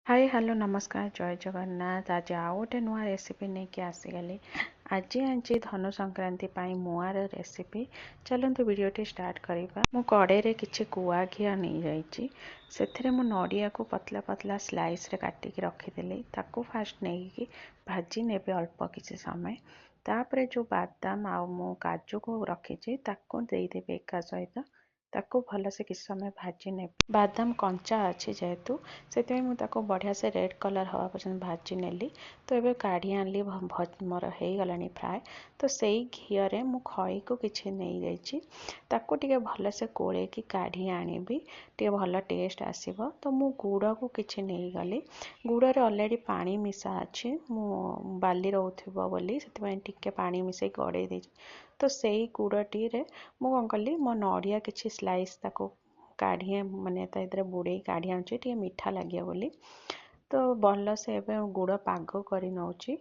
Hi hello नमस्कार जय जगन्नाथ। आज आउ गोटे नुआ रेसिपी नहीं कि आसीगली। आज आनी धनु संक्रांति मुआर रेसिपी। चलते वीडियोटी स्टार्ट करवा। मु कड़े किसी गुआ घी नहीं जाइए से नड़िया को पतला पतला स्लाइस रे काटिकी रखीदेली। ताकू फास्ट नहीं भाजी ने अल्प किसी समय। तापर जो बादाम आउ मु काजू को रखी ताकू देदेवी एका सहित ताकू भल से किसी समय भाजी ने। बादाम कंचा अच्छी जेहेतु से मुझे बढ़िया से रेड कलर हवा पर्यटन भाजी नेली। तो ये काढ़ी आनली मोर हो गला फ्राए। तो से घीरे मु खई को किसी नहीं जाइए ताकू टे भल से कोले की काढ़ी आनीबी टे भल टेस्ट आसब। तो मु गुड़ को किसी नहीं गली। गुड़े ऑलरेडी पानी मिसा अच्छी मु बाली रोथबो बोली से पानी मिसई गड़े दे। तो से गुड़टी मु कौन कली मो नड़िया किसी स्लाइस ताको काढ़ी माने बुड़े काढ़ी आनुची टे मीठा लगे बोली। तो भल से गुड़ पाग कर नौची।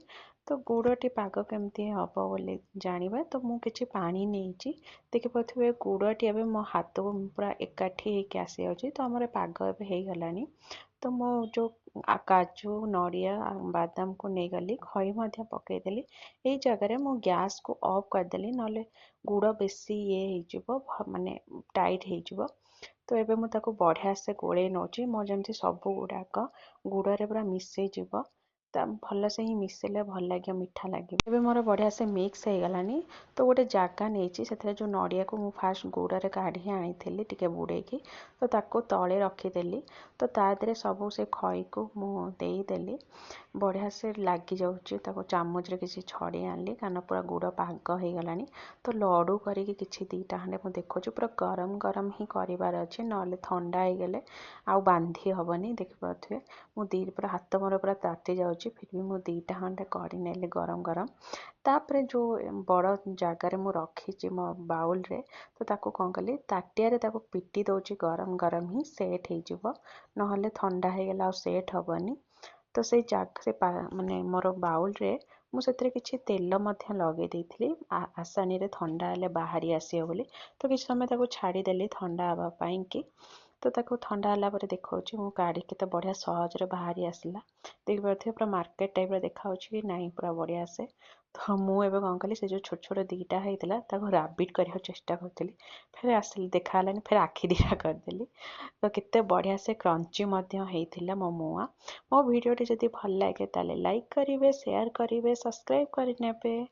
तो गुड़टी पाग केमती हम बोली जाना। तो मु किछि पानी नहीं देखिपे गुड़टी एवं मो हाथ को पूरा एकाठी होकर आसी जाऊँगी। तो आम पाग हो गलानी। तो मो जो काजू नड़िया बादाम को नहीं गली खई पकईदेली। यही जगह मु गैस को ऑफ करदेली ना गुड़ बेसी ये माने टाइट हो। तो एबे मु ताको बढ़िया से गोले नौची मो जमती सब गुड़ाक गुड़े पूरा मिसई जीव। भल से ही मिसेले भल लगे मीठा लगे। एबे मोर बढ़िया से मिक्स हो गलानी। तो गोटे जगह नहीं से जो नड़िया को मु फास्ट गुड़े काढ़ी आनी टिके बुड़ेकी। तो ताको तले रखीदेली। तो तादे सब से खई को मुदेली बढ़िया से लगी जाऊँगी। चामच रे किसी छड़ी आनली कान पूरा गुड़ पाग हो गलानी। तो लडू करी किसी दीटा खंडे मुझे देखुची पूरा गरम गरम ही करार अच्छे ना ठंडा हो गले आउ बांधी हेनी। देखिपे मु दी पूरा हाथ मोर पूरा ताती जाऊँगी फिर भी मु दीटा खंडे कर गरम गरम। तापर जो बड़ जगार मु रखी मो बाउल रे। तो ताको कौन कली ताटिया ताको पिटी दौची गरम गरम ही सेट हो ना ठंडा हो गला सेट हेनी। तो से जग से माने मोर बाउल रे मुझे किसी तेल लगे देती आसानी रे ठंडा हेले बाहरी आसो बोली। तो किसी समय ताको छाड़देली ठंडा हाँपाई कि। तो ताको ठंडा होला पर देखा मु काढ़ी के बढ़िया सहज बाहरी आसला। देखिए पूरा मार्केट टाइप देखा कि नाई पूरा बढ़िया से। तो मुझे कौन कली से जो छोट छोट दीटा होता राबिट करने चेष्टा करी फिर आसिल देखा फिर आखि दीटा करदेली। तो केते बढ़िया से क्रंची होता मो मुआ। मो भिडियोटी जदि भल लगे ताले लाइक करेंगे शेयर करेंगे सब्सक्राइब करने।